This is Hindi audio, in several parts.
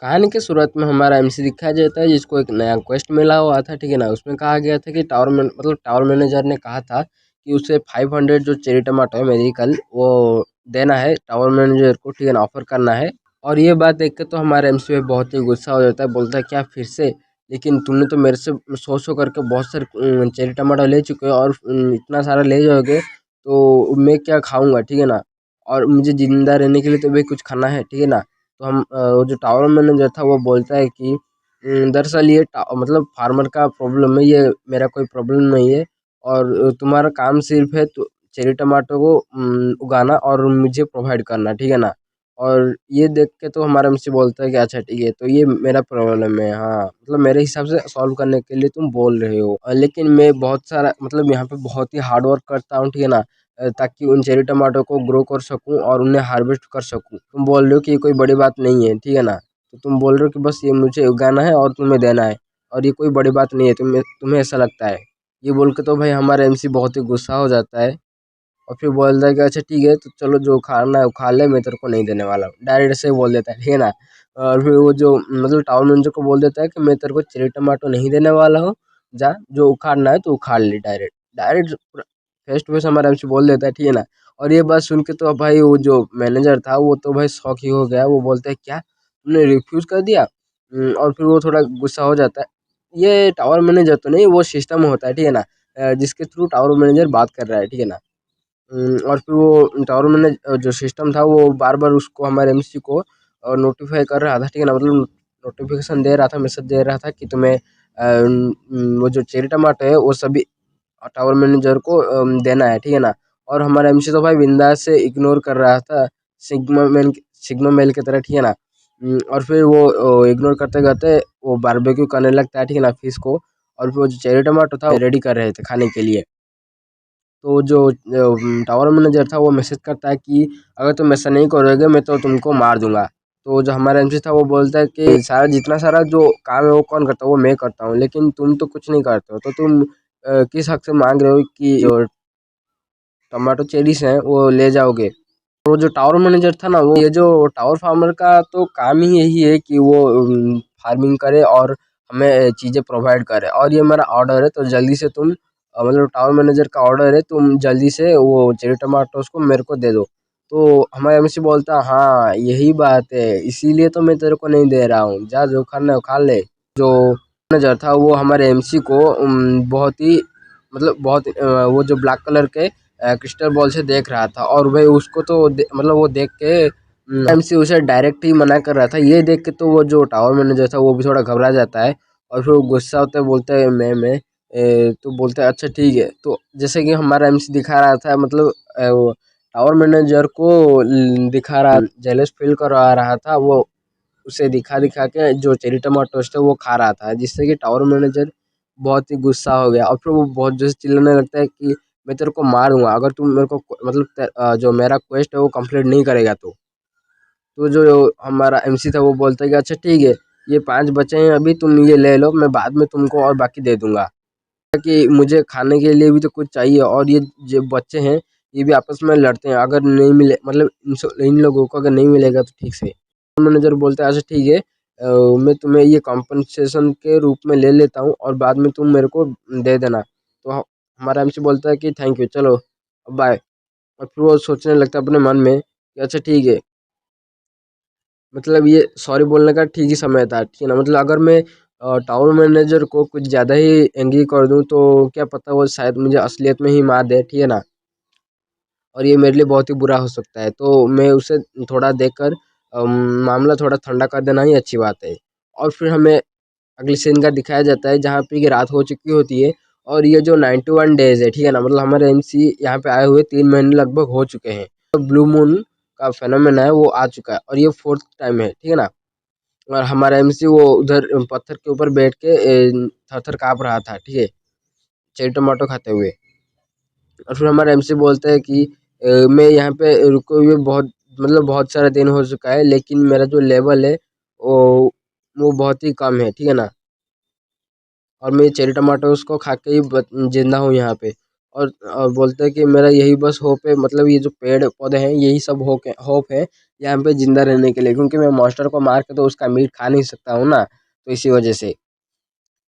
कहानी के शुरुआत में हमारा एमसी दिखाया जाता है जिसको एक नया क्वेस्ट मिला हुआ था, ठीक है ना। उसमें कहा गया था कि टावर मैनेजर ने कहा था कि उसे 500 जो चेरी टमाटो है मेडिकल वो देना है टावर मैनेजर को, ठीक है ना, ऑफर करना है। और ये बात देख के तो हमारा एमसी बहुत ही गुस्सा हो जाता है, बोलता है क्या फिर से, लेकिन तुमने तो मेरे से सौ करके बहुत सारे चेरी टमाटो ले चुके हो और इतना सारा ले जाओगे तो मैं क्या खाऊंगा, ठीक है ना। और मुझे जिंदा रहने के लिए तो भी कुछ खाना है, ठीक है ना। तो वो जो टावर मैनेजर था वो बोलता है कि दरअसल ये मतलब फार्मर का प्रॉब्लम है, ये मेरा कोई प्रॉब्लम नहीं है। और तुम्हारा काम सिर्फ है तो चेरी टमाटो को उगाना और मुझे प्रोवाइड करना, ठीक है ना। और ये देख के तो हमारा एमसी बोलता है कि अच्छा ठीक है, तो ये मेरा प्रॉब्लम है, हाँ मतलब मेरे हिसाब से सॉल्व करने के लिए तुम बोल रहे हो। लेकिन मैं बहुत सारा मतलब यहाँ पे बहुत ही हार्ड वर्क करता हूँ, ठीक है ना, ताकि उन चेरी टमाटो को ग्रो कर सकूं और उन्हें हार्वेस्ट कर सकूं। तुम बोल रहे हो कि ये कोई बड़ी बात नहीं है, ठीक है ना। तो तुम बोल रहे हो कि बस ये मुझे उगाना है और तुम्हें देना है और ये कोई बड़ी बात नहीं है, तुम्हें ऐसा लगता है। ये बोल के तो भाई हमारा एमसी बहुत ही गुस्सा हो जाता है और फिर बोलता है कि अच्छा ठीक है, तो चलो जो खाना है वो खा ले, मैं तेरे को नहीं देने वाला हूँ, डायरेक्ट से बोल देता है, ठीक है ना। और फिर वो जो मतलब टाउन मैनेजर को बोल देता है कि मैं तेरे को चेरी टमाटो नहीं देने वाला हूँ, जा जो उखाड़ना है तो उखाड़ ले, direct direct face to face हमारा एमसी बोल देता है, ठीक है ना। और ये बात सुन के तो भाई वो जो मैनेजर था वो तो भाई शौक ही हो गया, वो बोलता है क्या तुमने रिफ्यूज कर दिया। और फिर वो थोड़ा गुस्सा हो जाता है। ये टावर मैनेजर तो नहीं, वो सिस्टम होता है, ठीक है ना, जिसके थ्रू टावर मैनेजर बात कर रहा है, ठीक है ना। और फिर वो टावर मैनेज जो सिस्टम था वो बार बार उसको हमारे एमसी को नोटिफाई कर रहा था, ठीक है ना, मतलब नोटिफिकेशन दे रहा था, मैसेज दे रहा था कि तुम्हें वो जो चेरी टमाटो है वो सभी टावर मैनेजर को देना है, ठीक है ना। और हमारा एमसी तो भाई बिंदास से इग्नोर कर रहा था, सिग्मा मेल की तरह, ठीक है ना। और फिर वो इग्नोर करते करते वो बारबेक्यू करने लगता है, ठीक है ना, फिश को। और फिर वो जो चेरी टमाटो था रेडी कर रहे थे खाने के लिए। तो जो टावर मैनेजर था वो मैसेज करता है कि अगर तुम ऐसा नहीं करोगे मैं तो तुमको मार दूंगा। तो जो हमारा एमसी था वो बोलता है कि सारा जितना सारा जो काम है वो कौन करता है, वो मैं करता हूँ, लेकिन तुम तो कुछ नहीं करते हो, तो तुम किस हक से मांग रहे हो कि जो टमाटो चेरीज हैं वो ले जाओगे। वो जो टावर मैनेजर था ना, वो ये जो टावर फार्मर का तो काम ही यही है कि वो फार्मिंग करे और हमें चीज़ें प्रोवाइड करे। और ये मेरा ऑर्डर है तो जल्दी से तुम मतलब टावर मैनेजर का ऑर्डर है, तुम जल्दी से वो चेरी टमाटोस को मेरे को दे दो। तो हमारा एमसी बोलता है हाँ यही बात है, इसीलिए तो मैं तेरे को नहीं दे रहा हूँ, जा जो खाना है वो खा ले। जो मैनेजर था वो हमारे एमसी को बहुत ही मतलब बहुत वो जो ब्लैक कलर के क्रिस्टल बॉल से देख रहा था। और भाई उसको तो मतलब वो देख के एमसी उसे डायरेक्ट ही मना कर रहा था। ये देख के तो वो जो टावर मैनेजर था वो भी थोड़ा घबरा जाता है और फिर वो गुस्सा होता है, बोलता है मैं तो बोलता है अच्छा ठीक है। तो जैसे कि हमारा एमसी दिखा रहा था मतलब वो टावर मैनेजर को दिखा रहा जेलस फील करवा रहा था, वो उसे दिखा दिखा के जो चेरी टमाटोस थे वो खा रहा था, जिससे कि टावर मैनेजर बहुत ही गुस्सा हो गया और फिर वो बहुत जोर से चिल्लाने लगता है कि मैं तेरे को मारूंगा अगर तुम मेरे को मतलब जो मेरा क्वेस्ट है वो कंप्लीट नहीं करेगा। तो जो हमारा एमसी था वो बोलता है कि अच्छा ठीक है, ये 5 बचे हैं अभी, तुम ये ले लो, मैं बाद में तुमको और बाकी दे दूंगा, कि मुझे खाने के लिए भी तो कुछ चाहिए। और ये जो बच्चे हैं ये भी आपस में लड़ते हैं, अगर नहीं मिले मतलब इन लोगों को अगर नहीं मिलेगा तो ठीक से। मैनेजर बोलता है अच्छा ठीक है, मैं तुम्हें ये कॉम्पनसेशन के रूप में ले लेता हूँ और बाद में तुम मेरे को दे देना। तो हमारा एमसी बोलता है कि थैंक यू, चलो बाय। और फिर वो सोचने लगता है अपने मन में कि अच्छा ठीक है, मतलब ये सॉरी बोलने का ठीक ही समय था, ठीक है ना। मतलब अगर मैं टाउन मैनेजर को कुछ ज़्यादा ही एंग्री कर दूं तो क्या पता वो शायद मुझे असलियत में ही मार दे, ठीक है ना। और ये मेरे लिए बहुत ही बुरा हो सकता है, तो मैं उसे थोड़ा देखकर मामला थोड़ा ठंडा कर देना ही अच्छी बात है। और फिर हमें अगले सीन का दिखाया जाता है जहाँ पे कि रात हो चुकी होती है और ये जो 91 डेज है, ठीक है ना, मतलब हमारे एमसी यहाँ पे आए हुए 3 महीने लगभग हो चुके हैं। तो ब्लू मून का फेनोमेना है वो आ चुका है और ये फोर्थ टाइम है, ठीक है ना। और हमारा एमसी वो उधर पत्थर के ऊपर बैठ के थर थर काँप रहा था, ठीक है, चेरी टमाटो खाते हुए। और फिर हमारा एमसी बोलता है कि मैं यहाँ पे रुके हुए बहुत मतलब बहुत सारा दिन हो चुका है, लेकिन मेरा जो लेवल है वो वो बहुत ही कम है, ठीक है ना। और मैं चेरी टमाटोस को खा के ही जिंदा हूँ यहाँ पे। और बोलते हैं कि मेरा यही बस होप है, मतलब ये जो पेड़ पौधे हैं यही सब होप है, यहाँ पे जिंदा रहने के लिए, क्योंकि मैं मॉन्स्टर को मार के तो उसका मीट खा नहीं सकता हूँ ना, तो इसी वजह से।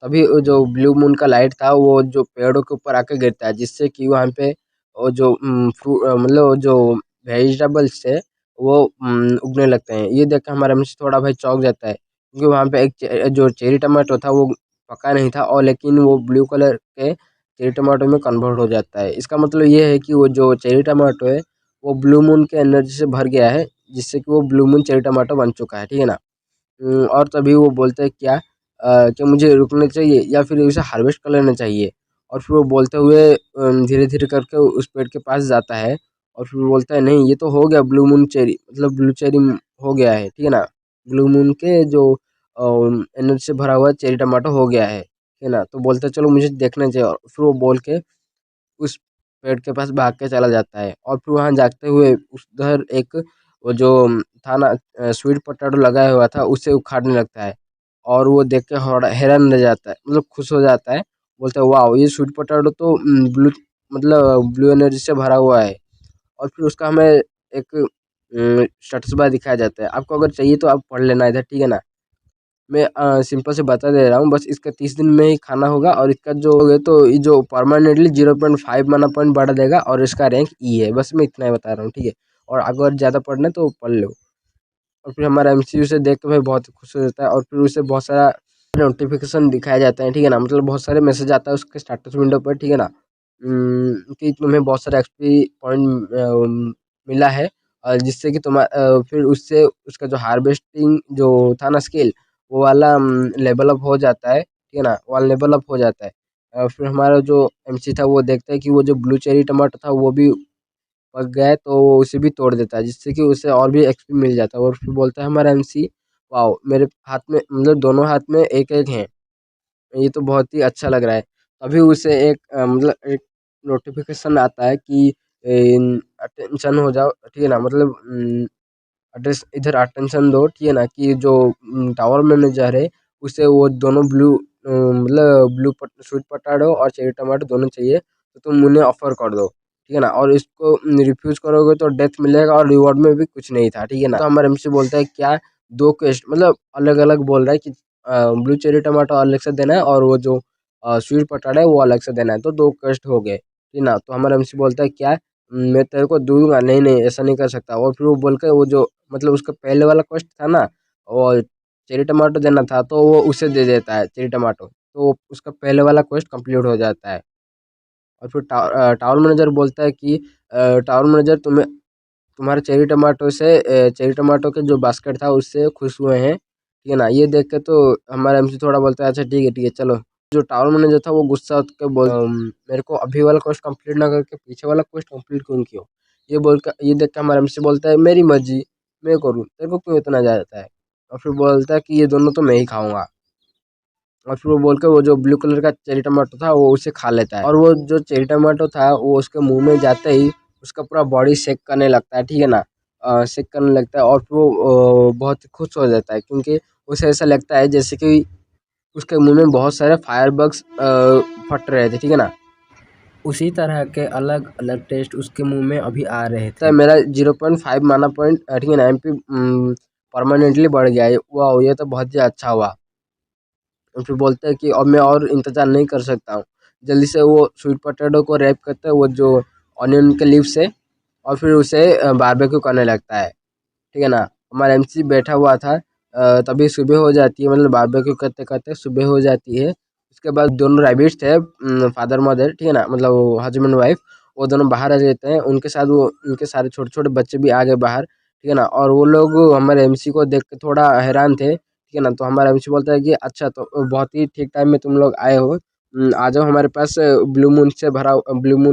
तभी वो जो ब्लू मून का लाइट था वो जो पेड़ों के ऊपर आके गिरता है, जिससे कि वहाँ पे वो जो मतलब वो जो वेजिटेबल्स थे वो उगने लगते हैं। ये देख के हमारा मिर्च थोड़ा भाई चौंक जाता है, क्योंकि वहाँ पे एक जो चेरी टमाटो था वो पका नहीं था, और लेकिन वो ब्लू कलर के चेरी टमाटो में कन्वर्ट हो जाता है। इसका मतलब ये है कि वो जो चेरी टमाटो है वो ब्लू मून के एनर्जी से भर गया है, जिससे कि वो ब्लू मून चेरी टमाटो बन चुका है, ठीक है ना। और तभी वो बोलते हैं क्या कि मुझे रुकना चाहिए या फिर उसे हार्वेस्ट कर लेना चाहिए। और फिर वो बोलते हुए धीरे धीरे करके उस पेड़ के पास जाता है, और फिर वो बोलता है नहीं, ये तो हो गया ब्लू मून चेरी, मतलब ब्लू चेरी हो गया है, ठीक है ना। ब्लू मून के जो एनर्जी से भरा हुआ चेरी टमाटो हो गया है, ठीक है ना। तो बोलता है चलो मुझे देखना चाहिए, और फिर वो बोल के उस पेड़ के पास भाग के चला जाता है। और फिर वहाँ जाते हुए उधर एक वो जो था ना स्वीट पोटैटो लगाया हुआ था, उसे उखाड़ने लगता है। और वो देख के हैरान रह जाता है, मतलब खुश हो जाता है। बोलता है वाह, ये स्वीट पोटैटो तो ब्लू, मतलब ब्लू एनर्जी से भरा हुआ है। और फिर उसका हमें एक स्टेटस बार दिखाया जाता है। आपको अगर चाहिए तो आप पढ़ लेना इधर, ठीक है ना। मैं सिंपल से बता दे रहा हूँ, बस इसका 30 दिन में ही खाना होगा, और इसका जो है तो ये जो परमानेंटली 0.5 माना पॉइंट बढ़ा देगा, और इसका रैंक ई है। बस मैं इतना ही बता रहा हूँ, ठीक है। और अगर ज़्यादा पढ़ना है तो पढ़ लो। और फिर हमारा एमसीयू से देख के भाई बहुत खुश हो जाता है, और फिर उसे बहुत सारा नोटिफिकेशन दिखाया जाता है, ठीक है ना। मतलब बहुत सारे मैसेज आता है उसके स्टेटस विंडो पर, ठीक है ना। कि तुम्हें बहुत सारा एक्सपी पॉइंट मिला है, जिससे कि फिर उससे उसका जो हार्वेस्टिंग जो था ना स्किल, वो वाला लेवल अप हो जाता है, ठीक है ना। वो वाला लेवल अप हो जाता है। फिर हमारा जो एमसी था वो देखता है कि वो जो ब्लू चेरी टमाटर था वो भी पक गया है, तो वो उसे भी तोड़ देता है, जिससे कि उसे और भी एक्सपी मिल जाता है। और फिर बोलता है हमारा एमसी, वाओ, मेरे हाथ में, मतलब दोनों हाथ में एक एक है, ये तो बहुत ही अच्छा लग रहा है। तभी उसे एक मतलब एक नोटिफिकेशन आता है कि अटेंशन हो जाओ, ठीक है ना। मतलब एड्रेस इधर अटेंशन दो, ठीक है ना, कि जो टावर मैनेजर है उसे वो दोनों मतलब ब्लू स्वीट पोटैटो और चेरी टमाटो दोनों चाहिए, तो तुम उन्हें ऑफर कर दो, ठीक है ना। और इसको रिफ्यूज करोगे तो डेथ मिलेगा, और रिवॉर्ड में भी कुछ नहीं था, ठीक है ना। तो हमारा एमसी बोलता है क्या, दो क्वेस्ट, मतलब अलग अलग बोल रहा है कि ब्लू चेरी टमाटो अलग से देना है, और वो जो स्वीट पोटैटो है वो अलग से देना है, तो दो क्वेस्ट हो गए, ठीक है ना। तो हमारा एमसी बोलता है क्या, मैं तेरे को दूंगा, नहीं नहीं ऐसा नहीं कर सकता। और फिर वो बोल के वो जो, मतलब उसका पहले वाला क्वेश्चन था ना, और चेरी टमाटो देना था, तो वो उसे दे देता है चेरी टमाटो, तो उसका पहले वाला क्वेस्ट कंप्लीट हो जाता है। और फिर टावर मैनेजर बोलता है कि टावर मैनेजर तुम्हें तुम्हारे चेरी टमाटो के जो बास्केट था उससे खुश हुए हैं, ठीक है ना। ये देख के तो हमारा एमसी थोड़ा बोलता है अच्छा ठीक है चलो। जो टावर मैनेजर था वो गुस्सा होकर मेरे को अभी वाला क्वेस्ट कंप्लीट ना करके पीछे वाला क्वेस्ट कंप्लीट क्यों किया। ये देख के हमारा एमसी बोलता है मेरी मर्जी, मैं करूँ, तेरे को क्यों इतना जाता है। और फिर बोलता है कि ये दोनों तो मैं ही खाऊंगा। और फिर वो बोल के वो जो ब्लू कलर का चेरी टमाटो था वो उसे खा लेता है, और वो जो चेरी टमाटो था वो उसके मुंह में जाते ही उसका पूरा बॉडी शेक करने लगता है, ठीक है ना। शेक करने लगता है, और फिर वो बहुत खुश हो जाता है, क्योंकि उसे ऐसा लगता है जैसे कि उसके मुंह में बहुत सारे फायर बग्स फट रहे थे, ठीक है ना। उसी तरह के अलग अलग टेस्ट उसके मुंह में अभी आ रहे थे। तो मेरा 0.5 माना पॉइंट, ठीक है ना, एमपी परमानेंटली बढ़ गया है। वाह, ये तो बहुत ही अच्छा हुआ। और फिर बोलते हैं कि अब मैं और इंतज़ार नहीं कर सकता हूँ। जल्दी से वो स्वीट पोटैटो को रैप करते हैं वो जो ऑनियन के लीफ से, और फिर उसे बारबेक्यू करने लगता है, ठीक है ना। हमारा एमसी बैठा हुआ था, तभी सुबह हो जाती है, मतलब बारबेक्यू करते करते सुबह हो जाती है। उसके बाद दोनों रैबिट्स थे, फादर मदर, ठीक है ना, मतलब हस्बैंड वाइफ, वो दोनों बाहर आ जाते हैं। उनके साथ वो उनके सारे छोटे छोटे बच्चे भी आ गए बाहर, ठीक है ना। और वो लोग हमारे एमसी को देख के थोड़ा हैरान थे, ठीक है ना। तो हमारा एमसी बोलता है कि अच्छा, तो बहुत ही ठीक टाइम में तुम लोग आए हो। आ जाओ हमारे पास, ब्लू मून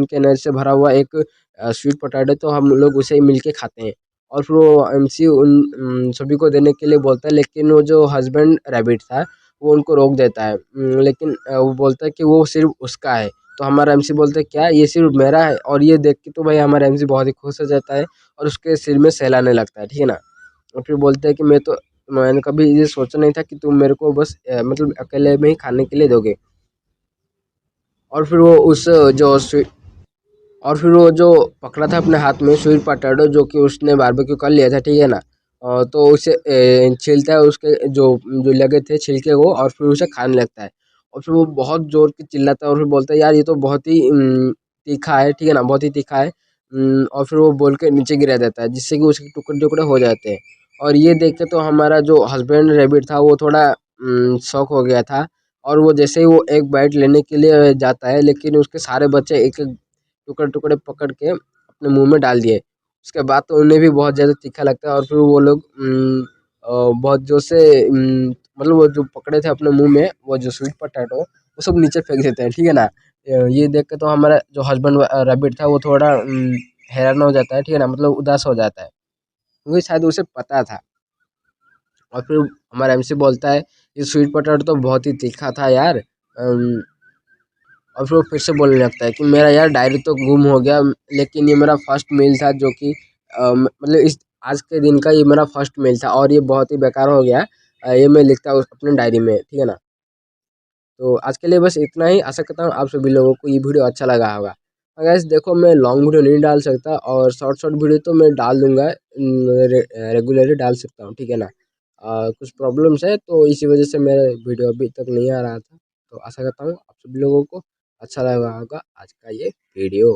के एनर्जी से भरा हुआ एक स्वीट पोटैटो, तो हम लोग उसे मिल के खाते हैं। और फिर वो एमसी उन सभी को देने के लिए बोलता है, लेकिन वो जो हस्बैंड रैबिट था वो उनको रोक देता है। लेकिन वो बोलता है कि वो सिर्फ उसका है। तो हमारा एमसी बोलता है क्या, ये सिर्फ मेरा है। और ये देख के तो भाई हमारा एमसी बहुत ही खुश हो जाता है, और उसके सिर में सहलाने लगता है, ठीक है ना। और फिर बोलते हैं कि मैंने कभी ये सोचा नहीं था कि तुम मेरे को बस मतलब अकेले में ही खाने के लिए दोगे। और फिर वो उस जो और फिर वो जो पकड़ा था अपने हाथ में स्वीट पोटैटो, जो कि उसने बारबेक्यू कर लिया था, ठीक है ना। तो उसे छीलता है, उसके जो जो लगे थे छिलके वो, और फिर उसे खाने लगता है। और फिर वो बहुत जोर की चिल्लाता है और फिर बोलता है, यार ये तो बहुत ही तीखा है, ठीक है ना, बहुत ही तीखा है। और फिर वो बोल के नीचे गिरा देता है, जिससे कि उसके टुकड़े टुकड़े हो जाते हैं। और ये देख के तो हमारा जो हस्बैंड रैबिट था वो थोड़ा शॉक हो गया था। और वो जैसे ही वो एक बाइट लेने के लिए जाता है, लेकिन उसके सारे बच्चे एक एक टुकड़े-टुकड़े पकड़ के अपने मुँह में डाल दिए। उसके बाद तो उन्हें भी बहुत ज़्यादा तीखा लगता है और फिर वो लोग बहुत जोर से मतलब वो जो पकड़े थे अपने मुँह में, वो जो स्वीट पोटैटो, वो सब नीचे फेंक देते हैं, ठीक है ना। ये देख के तो हमारा जो हस्बैंड रैबिट था वो थोड़ा हैरान हो जाता है, ठीक है ना, मतलब उदास हो जाता है, क्योंकि शायद उसे पता था। और फिर हमारा एमसी बोलता है, ये स्वीट पोटैटो तो बहुत ही तीखा था यार। और फिर वो फिर से बोलने लगता है कि मेरा यार डायरी तो गुम हो गया, लेकिन ये मेरा फर्स्ट मील था, जो कि मतलब इस आज के दिन का ये मेरा फर्स्ट मील था और ये बहुत ही बेकार हो गया। ये मैं लिखता हूँ अपने डायरी में, ठीक है ना। तो आज के लिए बस इतना ही। आशा करता हूँ आप सभी लोगों को ये वीडियो अच्छा लगा होगा। गाइस देखो, मैं लॉन्ग वीडियो नहीं डाल सकता और शॉर्ट शॉर्ट वीडियो तो मैं डाल दूंगा, रेगुलरली डाल सकता हूँ, ठीक है ना। कुछ प्रॉब्लम्स है तो इसी वजह से मेरा वीडियो अभी तक नहीं आ रहा था। तो आशा करता हूँ आप सभी लोगों को अच्छा लगा होगा आज का ये वीडियो।